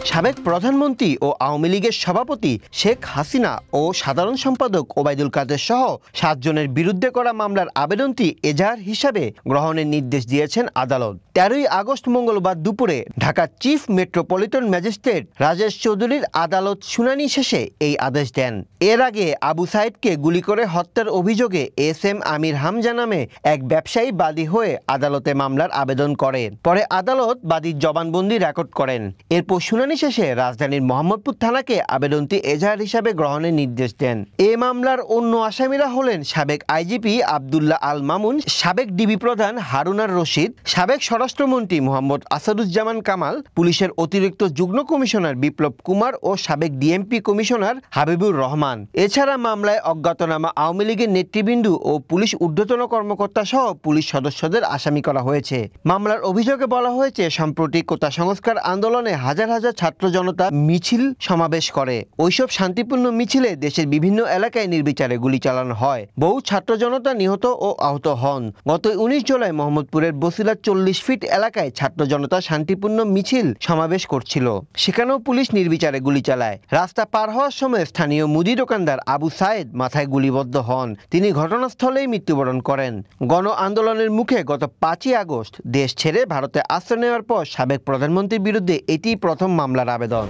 সাবেক প্রধানমন্ত্রী ও আওয়ামী লীগের সভাপতি শেখ হাসিনা ও সাধারণ সম্পাদক ওবায়দুল কাদের সহ 7 জনের বিরুদ্ধে করা মামলার আবেদনটি এজাহার হিসাবে গ্রহণের নির্দেশ দিয়েছেন আদালত। 13ই আগস্ট মঙ্গলবার দুপুরে ঢাকার চিফ মেট্রোপলিটন ম্যাজিস্ট্রেট রাজেশ চৌধুরীর আদালত শুনানি শেষে এই আদেশ দেন। এর আগে আবু সাইদকে গুলি করে হত্যার অভিযোগে এস.এম. আমির হামজা নামে এক ব্যবসায়ী বাদী হয়ে আদালতে মামলার আবেদন করেন। পরে আদালত বাদীর জবানবন্দি রেকর্ড করেন। এরপর শুনানি শেষে রাজধানীর মোহাম্মদপুর থানাকে আবেদনটি এজাহার হিসাবে গ্রহণের নির্দেশ দেন। এই মামলার অন্য আসামিরা হলেন সাবেক আইজিপি আব্দুল্লাহ আল মামুন, সাবেক ডিবি প্রধান হারুন আর রশিদ, সাবেক স্বরাষ্ট্রমন্ত্রী মোহাম্মদ আসাদুজ্জামান কামাল, পুলিশের অতিরিক্ত যুগ্ম কমিশনার বিপ্লব কুমার ও সাবেক ডিএমপি কমিশনার হাবিবুর রহমান। এছাড়া মামলায় অজ্ঞাতনামা আওয়ামী লীগের নেতৃবৃন্দ ও পুলিশ ঊর্ধ্বতন কর্মকর্তা সহ পুলিশ সদস্যদের আসামি করা হয়েছে। মামলার অভিযোগে বলা হয়েছে, সম্প্রতি কোটা সংস্কার আন্দোলনে হাজার হাজার ছাত্র জনতা মিছিল সমাবেশ করে। ওইসব শান্তিপূর্ণ মিছিলে দেশের বিভিন্ন এলাকায় নির্বিচারে গুলি চালানো হয়। বহু ছাত্র জনতা নিহত ও আহত হন। গত 19 জুলাই মোহাম্মদপুরের বসিলার 40 ফিট এলাকায় ছাত্র জনতা শান্তিপূর্ণ মিছিল সমাবেশ করছিল, সেখানেও পুলিশ নির্বিচারে গুলি চালায়। রাস্তা পার হওয়ার সময় স্থানীয় মুদি দোকানদার আবু সাইদ মাথায় গুলিবদ্ধ হন। তিনি ঘটনাস্থলেই মৃত্যুবরণ করেন। গণ আন্দোলনের মুখে গত 5ই আগস্ট দেশ ছেড়ে ভারতে আশ্রয় নেওয়ার পর সাবেক প্রধানমন্ত্রীর বিরুদ্ধে এটি প্রথম মামলার আবেদন।